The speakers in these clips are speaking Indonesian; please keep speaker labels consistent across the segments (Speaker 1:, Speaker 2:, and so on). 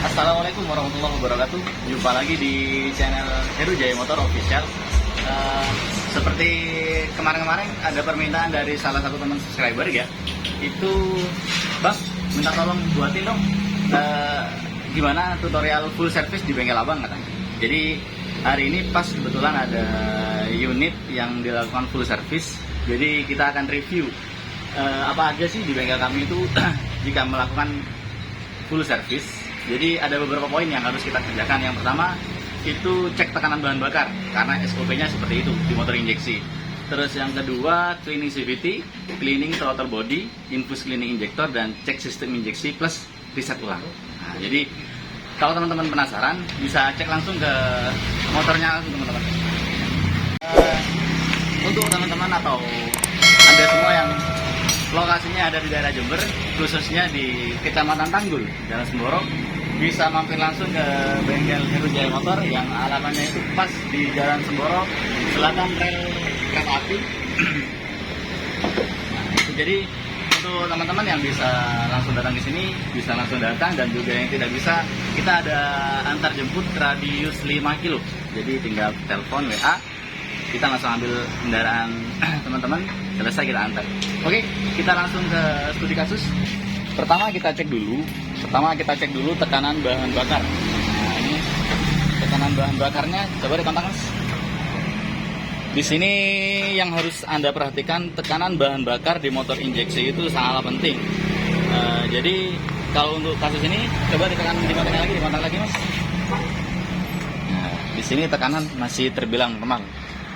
Speaker 1: Assalamualaikum warahmatullahi wabarakatuh. Jumpa lagi di channel Heru Jaya Motor Official. Seperti kemarin-kemarin ada permintaan dari salah satu teman subscriber ya. Itu Bang, minta tolong buatin dong gimana tutorial full service di bengkel abang katanya. Jadi hari ini pas kebetulan ada unit yang dilakukan full service. Jadi kita akan review apa aja sih di bengkel kami itu jika melakukan full service. Jadi ada beberapa poin yang harus kita kerjakan. Yang pertama itu cek tekanan bahan bakar karena SOP-nya seperti itu di motor injeksi. Terus yang kedua cleaning CVT, cleaning throttle body, infus cleaning injektor, dan cek sistem injeksi plus reset ulang. Nah, jadi kalau teman-teman penasaran bisa cek langsung ke motornya langsung teman-teman. Untuk teman-teman atau Anda semua yang lokasinya ada di daerah Jember, khususnya di Kecamatan Tanggul, Jalan Semboro, bisa mampir langsung ke bengkel Heru Jaya Motor yang alamannya itu pas di Jalan Semboro, selatan rel kereta api. Nah, itu jadi untuk teman-teman yang bisa langsung datang ke sini, bisa langsung datang, dan juga yang tidak bisa, kita ada antar jemput radius 5 kilo. Jadi tinggal telepon WA, kita langsung ambil kendaraan teman-teman, selesai kita antar. Oke, kita langsung ke studi kasus. Pertama kita cek dulu tekanan bahan bakar. Nah, ini tekanan bahan bakarnya, coba dikontak Mas. Di sini yang harus Anda perhatikan, tekanan bahan bakar di motor injeksi itu sangatlah penting. Jadi kalau untuk kasus ini coba dikontak lagi Mas. Nah, di sini tekanan masih terbilang normal.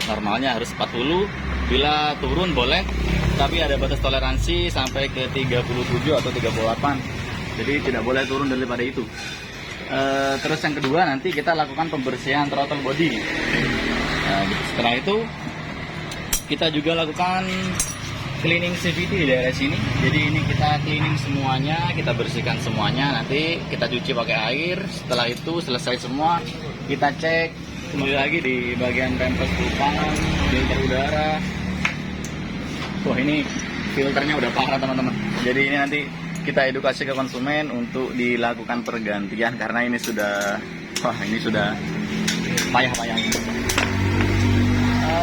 Speaker 1: Normalnya harus 40, bila turun boleh, tapi ada batas toleransi sampai ke 37 atau 38. Jadi tidak boleh turun daripada itu. Terus yang kedua nanti kita lakukan pembersihan throttle body. Setelah itu kita juga lakukan cleaning CVT di daerah sini. Jadi ini kita cleaning semuanya, kita bersihkan semuanya, nanti kita cuci pakai air. Setelah itu selesai semua, kita cek kembali lagi di bagian rempes kupang, filter udara. Wah, ini filternya udah parah teman-teman. Jadi ini nanti kita edukasi ke konsumen untuk dilakukan pergantian karena ini sudah payah-payah.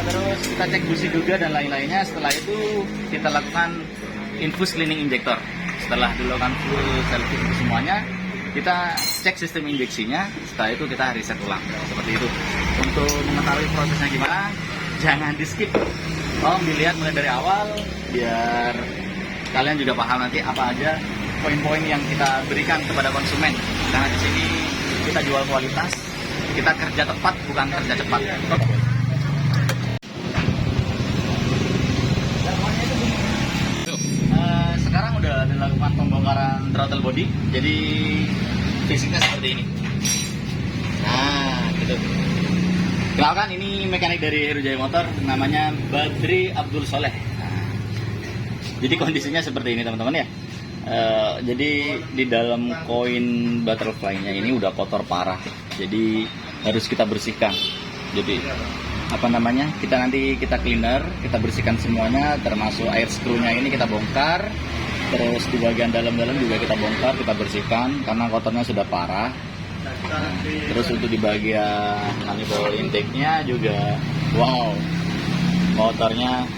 Speaker 1: Terus kita cek busi juga dan lain-lainnya. Setelah itu kita lakukan infus cleaning injektor. Setelah dilakukan full service untuk semuanya, kita cek sistem injeksinya. Setelah itu kita reset ulang seperti itu. Untuk mengetahui prosesnya gimana, jangan di skip, tolong dilihat mulai dari awal biar kalian juga paham nanti apa aja poin-poin yang kita berikan kepada konsumen. Karena di sini kita jual kualitas, kita kerja tepat bukan kerja cepat. Sekarang udah dilakukan pembongkaran throttle body, jadi fisiknya seperti ini. Nah, gitu. Kenalkan, ini mekanik dari Heru Jaya Motor, namanya Badri Abdul Soleh. Nah, jadi kondisinya seperti ini teman-teman ya. Jadi di dalam koin butterfly-nya ini udah kotor parah, jadi harus kita bersihkan. Jadi kita cleaner, kita bersihkan semuanya, termasuk air screw-nya ini kita bongkar. Terus di bagian dalam-dalam juga kita bongkar, kita bersihkan karena kotornya sudah parah. Nah, terus untuk di bagian manifold intake-nya juga, wow, kotornya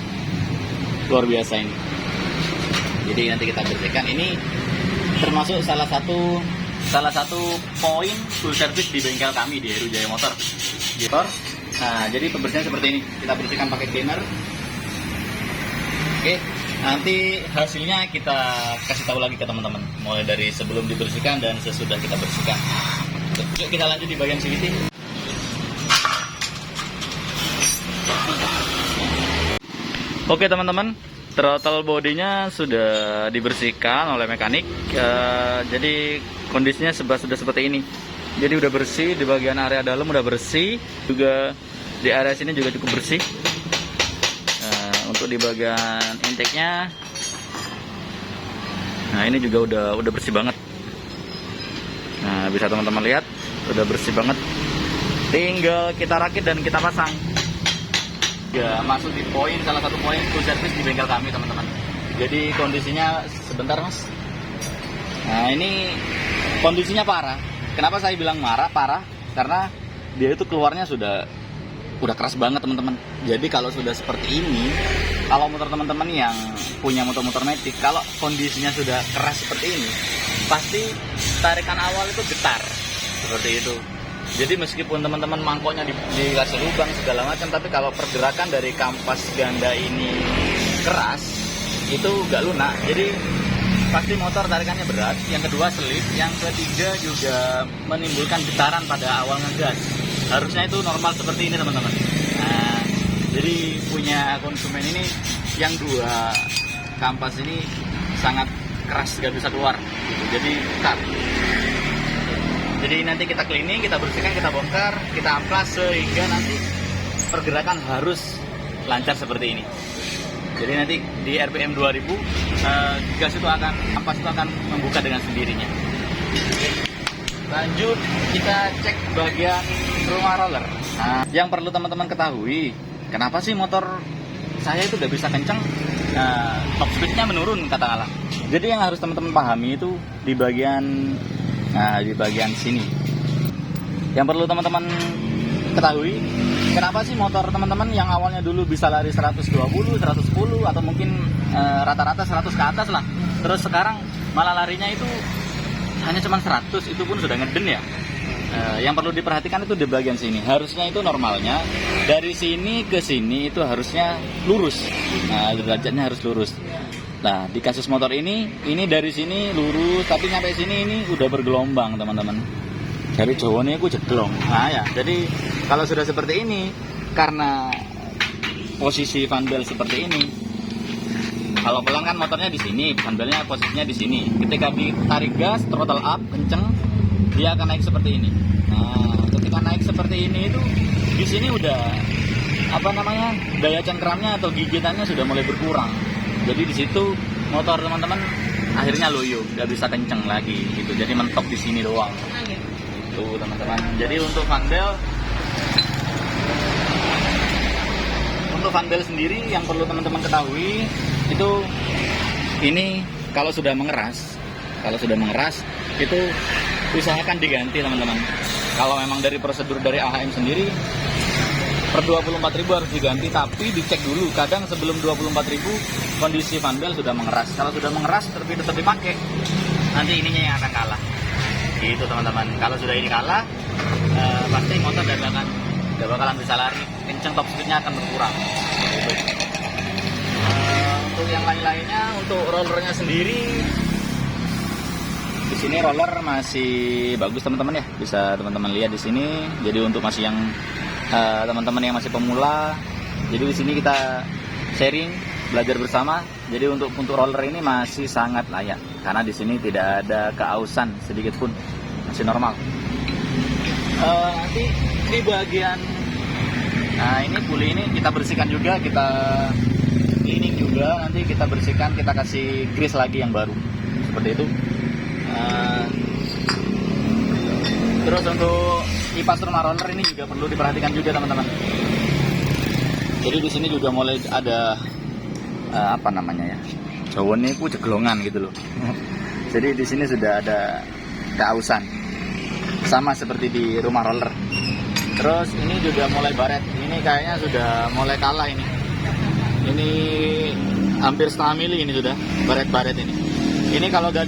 Speaker 1: luar biasa ini. Jadi nanti kita bersihkan. Ini termasuk salah satu poin full service di bengkel kami di Heru Jaya Motor. Nah, jadi pembersihan seperti ini. Kita bersihkan pakai cleaner. Oke, nanti hasilnya kita kasih tahu lagi ke teman-teman, mulai dari sebelum dibersihkan dan sesudah kita bersihkan. Yuk kita lanjut di bagian CVT. Oke teman-teman, throttle bodinya sudah dibersihkan oleh mekanik. Jadi kondisinya sudah seperti ini. Jadi udah bersih, di bagian area dalam udah bersih, juga di area sini juga cukup bersih. Untuk di bagian intake-nya, nah ini juga udah bersih banget. Nah, bisa teman-teman lihat, udah bersih banget. Tinggal kita rakit dan kita pasang. Ya, masuk di salah satu poin full service di bengkel kami teman-teman. Jadi kondisinya sebentar Mas. Nah, ini kondisinya parah. Kenapa saya bilang parah? Karena dia itu keluarnya udah keras banget teman-teman. Jadi kalau sudah seperti ini, kalau motor teman-teman yang punya motor-motor matic, kalau kondisinya sudah keras seperti ini, pasti tarikan awal itu getar seperti itu. Jadi meskipun teman-teman mangkoknya dikasih lubang segala macam, tapi kalau pergerakan dari kampas ganda ini keras, itu gak lunak. Jadi pasti motor tarikannya berat. Yang kedua selip, yang ketiga juga menimbulkan getaran pada awal ngegas. Harusnya itu normal seperti ini teman-teman. Nah, jadi punya konsumen ini yang dua kampas ini sangat keras, gak bisa keluar gitu. Jadi cut. Jadi nanti kita cleaning, kita bersihkan, kita bongkar, kita amplas sehingga nanti pergerakan harus lancar seperti ini. Jadi nanti di RPM 2000 gas itu ampas itu akan membuka dengan sendirinya. Lanjut kita cek bagian rumah roller. Nah, yang perlu teman-teman ketahui, kenapa sih motor saya itu udah bisa kencang, top speednya menurun katakanlah. Jadi yang harus teman-teman pahami itu di bagian sini. Yang perlu teman-teman ketahui, kenapa sih motor teman-teman yang awalnya dulu bisa lari 120, 110 atau mungkin rata-rata 100 ke atas lah, terus sekarang malah larinya itu hanya cuma 100, itu pun sudah ngeden ya. Yang perlu diperhatikan itu di bagian sini. Harusnya itu normalnya dari sini ke sini itu harusnya lurus. Nah, derajatnya harus lurus. Nah, di kasus motor ini dari sini lurus, tapi sampai sini ini udah bergelombang teman-teman. Dari Jawanya aku jeglong. Nah ya, jadi kalau sudah seperti ini, karena posisi fan belt seperti ini, kalau pelan kan motornya di sini, fan beltnya posisinya di sini. Ketika ditarik gas, throttle up, kenceng, dia akan naik seperti ini. Nah, ketika naik seperti ini itu di sini udah daya cengkramnya atau gigitannya sudah mulai berkurang. Jadi di situ motor teman-teman akhirnya loyo, nggak bisa kenceng lagi gitu. Jadi mentok di sini doang. Itu teman-teman. Jadi untuk fan belt sendiri yang perlu teman-teman ketahui itu ini kalau sudah mengeras itu usahakan diganti teman-teman. Kalau memang dari prosedur dari AHM sendiri per 24.000 harus diganti, tapi dicek dulu. Kadang sebelum 24.000 kondisi fan belt sudah mengeras. Kalau sudah mengeras tapi tetap dipakai, nanti ininya yang akan kalah. Gitu teman-teman. Kalau sudah ini kalah, pasti motor udah bakalan bisa lari. Kenceng, top speednya akan berkurang. Gitu. Untuk yang lain-lainnya, untuk rollernya sendiri, di sini roller masih bagus teman-teman ya. Bisa teman-teman lihat di sini. Jadi untuk masih yang teman-teman yang masih pemula, jadi di sini kita sharing, belajar bersama. Jadi untuk roller ini masih sangat layak karena di sini tidak ada keausan sedikit pun, masih normal. Nanti di bagian ini puli ini kita bersihkan juga, kita cleaning juga, nanti kita bersihkan, kita kasih grease lagi yang baru seperti itu. Terus untuk kipas rumah roller ini juga perlu diperhatikan juga teman-teman. Jadi di sini juga mulai ada Jawanya itu jeglongan gitu loh. Jadi di sini sudah ada keausan, sama seperti di rumah roller. Terus ini juga mulai baret. Ini kayaknya sudah mulai kalah ini. Ini hampir setengah mili ini sudah baret-baret ini. Ini kalau udah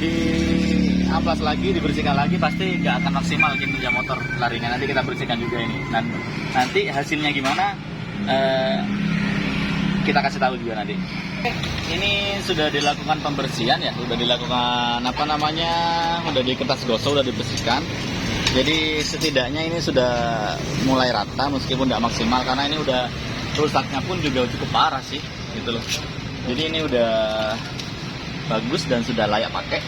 Speaker 1: amplas lagi, dibersihkan lagi, pasti nggak akan maksimal kinerja motor larinya. Nanti kita bersihkan juga ini. Dan nanti hasilnya gimana kita kasih tahu juga nanti. Ini sudah dilakukan pembersihan ya, sudah dilakukan udah di kertas gosok, sudah dibersihkan. Jadi setidaknya ini sudah mulai rata meskipun nggak maksimal karena ini udah rusaknya pun juga cukup parah sih, gitu loh. Jadi ini udah bagus dan sudah layak pakai.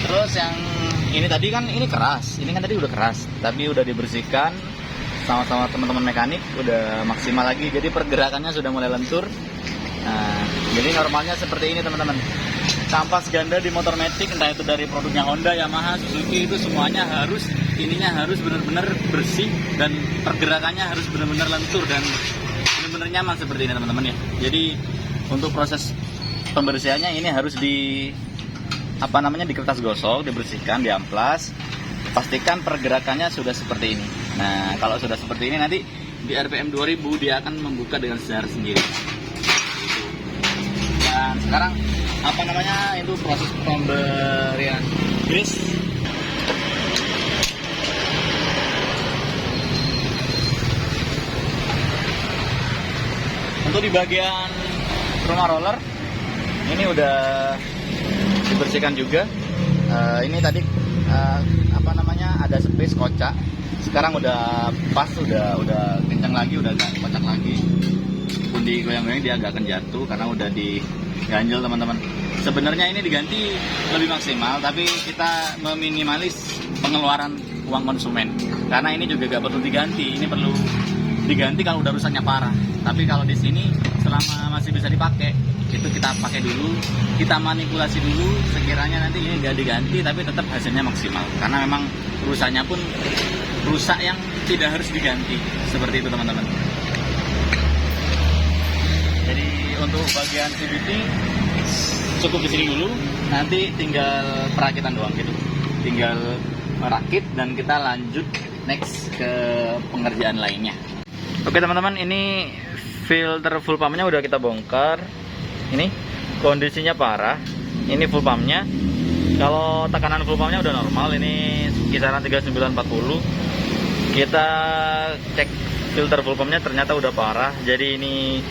Speaker 1: Terus yang ini tadi kan keras, ini kan tadi udah keras, tapi udah dibersihkan sama-sama teman-teman mekanik, udah maksimal lagi, jadi pergerakannya sudah mulai lentur. Nah, jadi normalnya seperti ini teman-teman. Kampas ganda di motor matic, entah itu dari produknya Honda, Yamaha, Suzuki, itu semuanya harus benar-benar bersih dan pergerakannya harus benar-benar lentur dan benar-benar nyaman seperti ini teman-teman ya. Jadi untuk proses pembersihannya ini harus di kertas gosok, dibersihkan, diamplas. pastikan pergerakannya sudah seperti ini. Nah, kalau sudah seperti ini nanti di RPM 2000 dia akan membuka dengan sendiri. Dan sekarang apa namanya, itu proses pemberian grease. Untuk di bagian rumah roller ini udah dibersihkan juga. Ini tadi apa namanya, ada space kocak. Sekarang udah pas, udah kencang lagi, udah gak kocak lagi. Pun digoyang-goyang dia agak akan jatuh karena udah diganjel teman-teman. Sebenarnya ini diganti lebih maksimal, tapi kita meminimalis pengeluaran uang konsumen. Karena ini juga gak perlu diganti, ini perlu diganti kalau udah rusaknya parah. Tapi kalau di sini selama masih bisa dipakai, itu kita pakai dulu, kita manipulasi dulu, sekiranya nanti ini gak diganti tapi tetap hasilnya maksimal. Karena memang rusaknya pun rusak yang tidak harus diganti, seperti itu teman-teman. Jadi untuk bagian CVT cukup di sini dulu, nanti tinggal perakitan doang gitu, tinggal merakit dan kita lanjut next ke pengerjaan lainnya. Oke teman-teman, ini filter full pumpnya udah kita bongkar. Ini kondisinya parah. Ini full pumpnya. Kalau tekanan full pumpnya udah normal, ini kisaran 3940. Kita cek filter full pumpnya ternyata udah parah. Jadi ini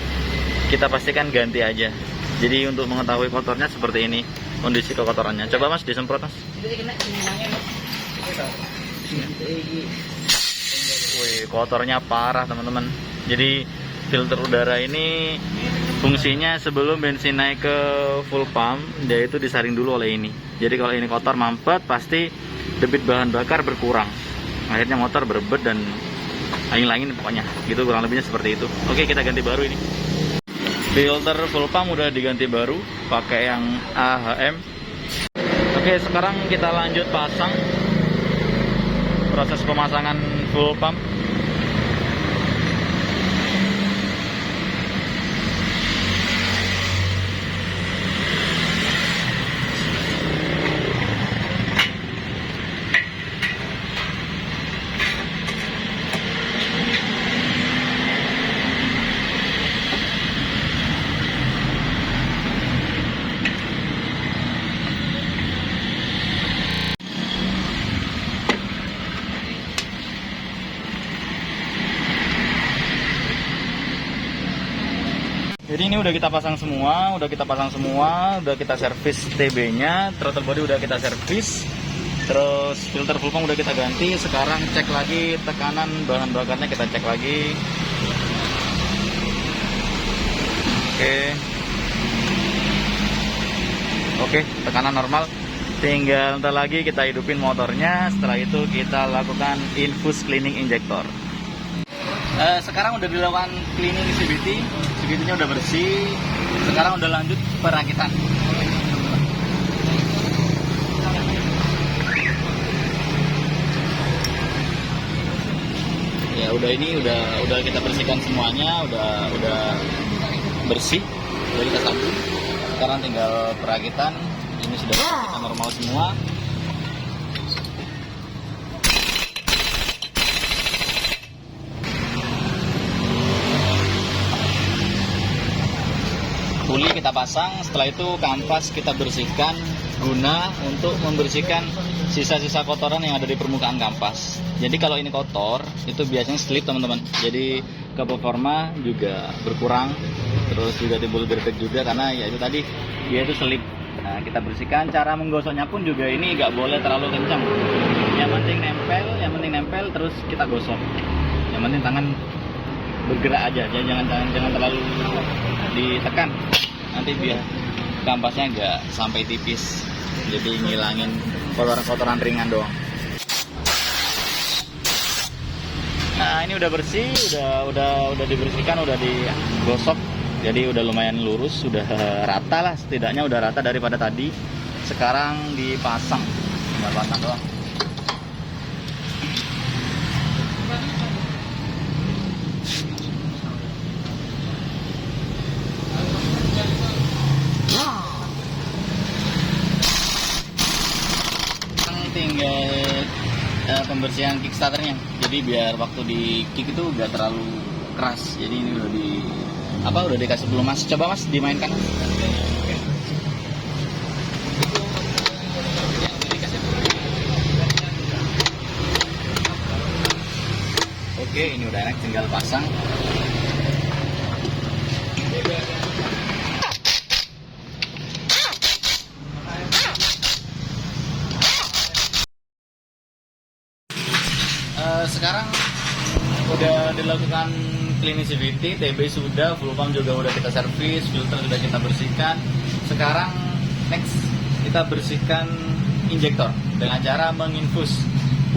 Speaker 1: kita pastikan ganti aja. Jadi untuk mengetahui kotornya seperti ini kondisi kekotorannya. Coba Mas disemprot Mas. Wih, kotornya parah teman-teman. Jadi filter udara ini fungsinya sebelum bensin naik ke full pump, dia itu disaring dulu oleh ini. Jadi kalau ini kotor mampet, pasti debit bahan bakar berkurang. Akhirnya motor berebet dan angin-angin pokoknya. Gitu kurang lebihnya seperti itu. Oke, kita ganti baru ini. Filter full pump udah diganti baru, pakai yang AHM. Oke, sekarang kita lanjut pasang. Proses pemasangan full pump. Jadi ini udah kita pasang semua, udah kita servis TB-nya, throttle body udah kita servis, terus filter full pump udah kita ganti. Sekarang cek lagi tekanan bahan bakarnya, kita cek lagi. Oke, tekanan normal. Tinggal ntar lagi kita hidupin motornya. Setelah itu kita lakukan infus cleaning injektor. Sekarang udah dilakukan cleaning CVT-nya udah bersih. Sekarang udah lanjut perakitan. Ya udah, ini udah kita bersihkan semuanya, udah bersih, udah kita sabun. Sekarang tinggal perakitan. Ini sudah kita normal semua. Puli kita pasang, setelah itu kampas kita bersihkan guna untuk membersihkan sisa-sisa kotoran yang ada di permukaan kampas. Jadi kalau ini kotor, itu biasanya slip teman-teman. Jadi ke performa juga berkurang, terus juga timbul gerdek juga karena ya itu tadi dia itu slip. Nah, kita bersihkan. Cara menggosoknya pun juga ini nggak boleh terlalu kencang. Yang penting nempel, terus kita gosok. Yang penting tangan bergerak aja, jangan terlalu ditekan. Nanti biar kampasnya nggak sampai tipis. Jadi ngilangin kotoran-kotoran ringan doang. Nah, ini udah bersih, udah dibersihkan, udah digosok. Jadi udah lumayan lurus, udah rata lah, setidaknya udah rata daripada tadi. Sekarang dipasang, tinggal pasang doang. Tinggal pembersihan kickstarternya. Jadi biar waktu di kick itu gak terlalu keras. Jadi ini udah dikasih belum mas. Coba mas dimainkan. Oke, ini udah enak, tinggal pasang. Sekarang udah dilakukan cleanicity, TB sudah, full pump juga udah kita servis, filter sudah kita bersihkan. Sekarang next kita bersihkan injektor dengan cara menginfus.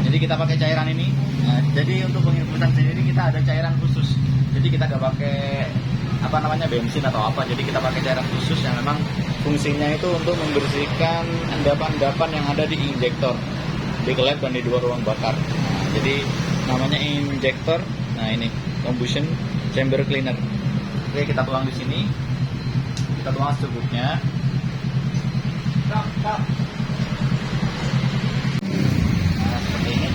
Speaker 1: Jadi kita pakai cairan ini. Nah, jadi untuk penginfusan sendiri kita ada cairan khusus. Jadi kita gak pakai bensin atau apa. Jadi kita pakai cairan khusus yang memang fungsinya itu untuk membersihkan endapan-endapan yang ada di injektor, di klep dan di dua ruang bakar. Nah, jadi namanya injektor. Nah ini combustion chamber cleaner. Oke, kita tuang di sini. Kita tuang secukupnya. Nah, seperti ini.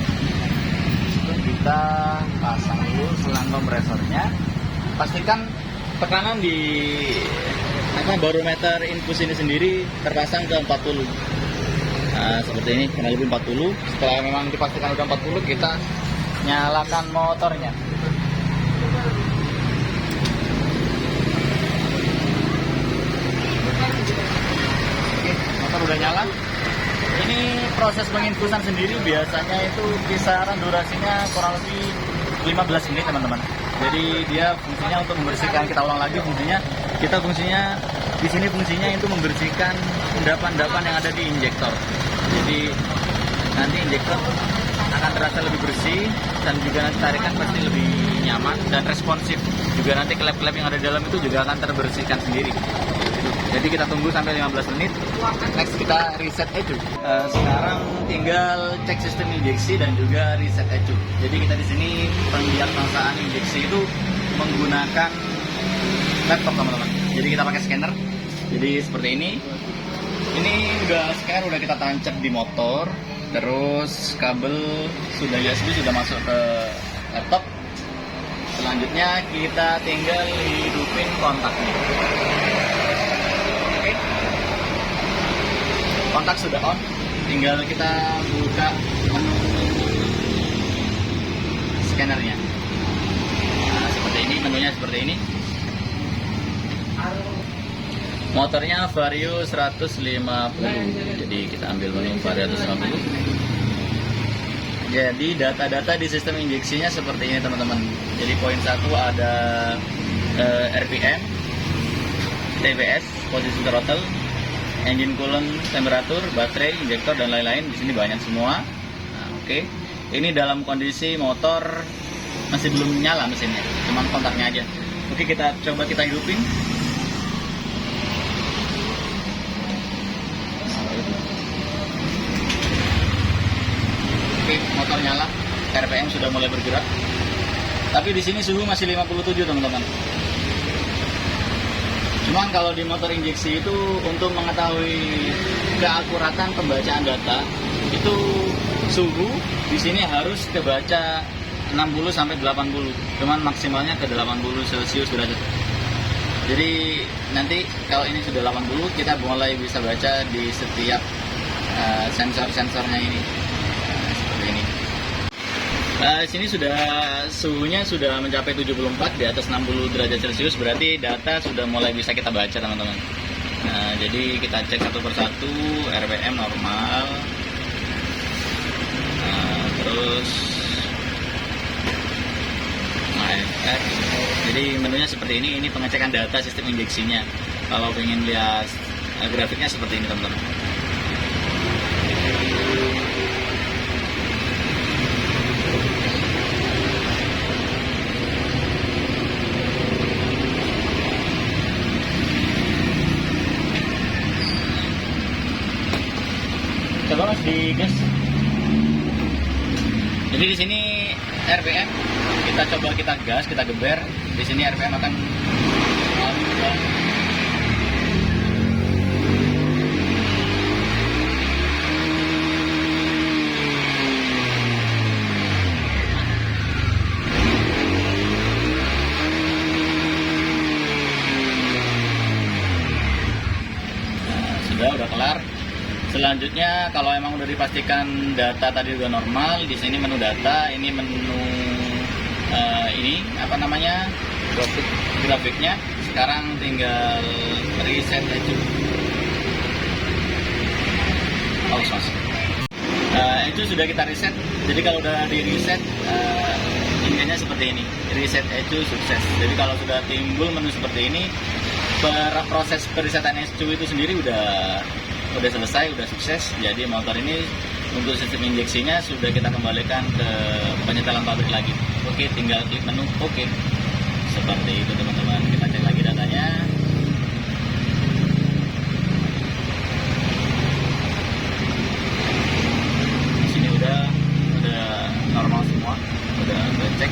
Speaker 1: Kita pasang dulu selang kompresornya. Pastikan tekanan di barometer infus ini sendiri terpasang ke 40. Nah, seperti ini, kurang lebih 40. Setelah memang dipastikan udah 40, kita nyalakan motornya. Oke, motor udah nyala. Ini proses penginfusan sendiri biasanya itu kisaran durasinya kurang lebih 15 menit teman-teman. Jadi dia fungsinya untuk membersihkan, kita ulang lagi fungsinya di sini fungsinya itu membersihkan endapan-endapan yang ada di injektor. Jadi nanti injektor akan terasa lebih bersih dan juga nanti tarikan pasti lebih nyaman dan responsif. Juga nanti klep-klep yang ada di dalam itu juga akan terbersihkan sendiri. Jadi kita tunggu sampai 15 menit. Next kita reset ecu. Sekarang tinggal cek sistem injeksi dan juga reset ecu. Jadi kita di sini pendiagnosaan injeksi itu menggunakan laptop teman-teman. Jadi kita pakai scanner. Jadi seperti ini. Ini scanner udah kita tancap di motor. Terus kabel sudah USB sudah masuk ke laptop. Selanjutnya kita tinggal hidupin kontaknya. Oke. Kontak sudah on. Tinggal kita buka menu scannernya. Nah, seperti ini, menunya seperti ini. Motornya Vario 150. Jadi kita ambil menu Vario 150. Jadi data-data di sistem injeksinya seperti ini teman-teman. Jadi poin 1 ada RPM, TBS, posisi throttle, engine coolant temperatur, baterai, injektor dan lain-lain. Di sini banyak semua. Nah, oke. Ini dalam kondisi motor masih belum nyala mesinnya, cuma kontaknya aja. Oke, kita coba kita hidupin. Oke, motor nyala, RPM sudah mulai bergerak. Tapi di sini suhu masih 57 teman-teman. Cuman kalau di motor injeksi itu untuk mengetahui keakuratan pembacaan data itu suhu di sini harus kebaca 60 sampai 80. Cuman maksimalnya ke 80 Celcius derajat. Jadi nanti kalau ini sudah 80 kita mulai bisa baca di setiap sensor-sensornya ini. Ini. Sini sudah suhunya sudah mencapai 74 di atas 60 derajat Celcius, berarti data sudah mulai bisa kita baca teman-teman. Nah, jadi kita cek satu persatu, RPM normal, terus AFF. Jadi menunya seperti ini pengecekan data sistem injeksinya. Kalau ingin lihat grafiknya seperti ini teman-teman. Coba mas di gas. Jadi di sini RPM kita coba kita gas, kita geber. Di sini RPM akan Selanjutnya kalau emang udah dipastikan data tadi udah normal, di sini menu data, ini menu ini apa namanya, grafiknya. Sekarang tinggal reset aja. Bagus mas. Itu sudah kita reset. Jadi kalau udah di reset, intinya seperti ini. Reset itu sukses. Jadi kalau sudah timbul menu seperti ini, proses perisetan ECU itu sendiri udah selesai, udah sukses. Jadi motor ini untuk sistem injeksinya sudah kita kembalikan ke penyetelan pabrik lagi. Oke, tinggal klik menu oke. Seperti itu teman-teman. Kita cek lagi datanya. Normal semua, udah cek.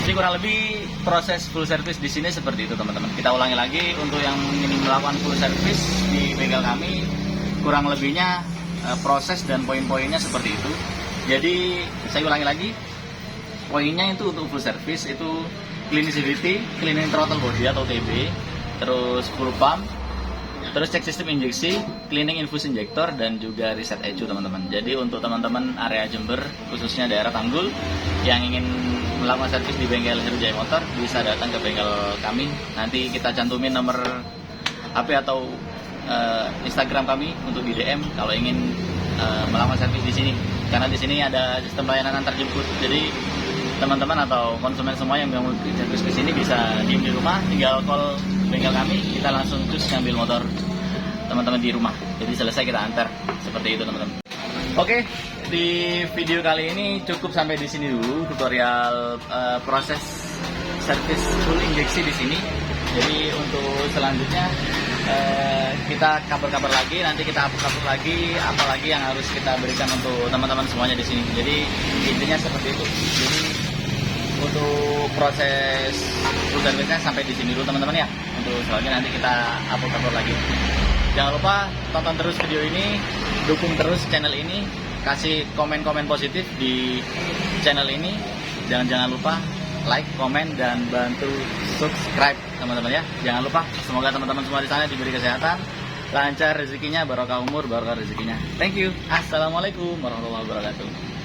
Speaker 1: Jadi kurang lebih proses full service di sini seperti itu teman-teman. Kita ulangi lagi untuk yang ingin melakukan full service di bengkel kami, kurang lebihnya proses dan poin-poinnya seperti itu. Jadi saya ulangi lagi, poinnya itu untuk full service itu cleaning cleaning throttle body atau TB, terus full pump, terus cek sistem injeksi, cleaning infus injektor, dan juga reset ECU teman-teman. Jadi untuk teman-teman area Jember, khususnya daerah Tanggul, yang ingin melakukan servis di bengkel Heru Jaya Motor, bisa datang ke bengkel kami. Nanti kita cantumin nomor HP atau Instagram kami untuk di DM kalau ingin melakukan servis di sini. Karena di sini ada sistem layanan antar jemput. Jadi teman-teman atau konsumen semua yang mau servis ke sini bisa diem di rumah, tinggal call bengkel kami, kita langsung terus ngambil motor teman-teman di rumah. Jadi selesai kita antar, seperti itu teman-teman. Oke, di video kali ini cukup sampai di sini dulu tutorial proses servis full injeksi di sini. Jadi untuk selanjutnya kita kabar-kabar lagi, nanti kita upload lagi apalagi yang harus kita berikan untuk teman-teman semuanya di sini. Jadi intinya seperti itu. Jadi untuk proses full service-nya sampai di sini dulu teman-teman ya. Untuk selanjutnya nanti kita upload lagi. Jangan lupa tonton terus video ini, dukung terus channel ini, kasih komen-komen positif di channel ini. Jangan lupa like, komen, dan bantu subscribe teman-teman ya. Jangan lupa, semoga teman-teman semua di sana diberi kesehatan, lancar rezekinya, barokah umur, barokah rezekinya. Thank you. Assalamualaikum warahmatullahi wabarakatuh.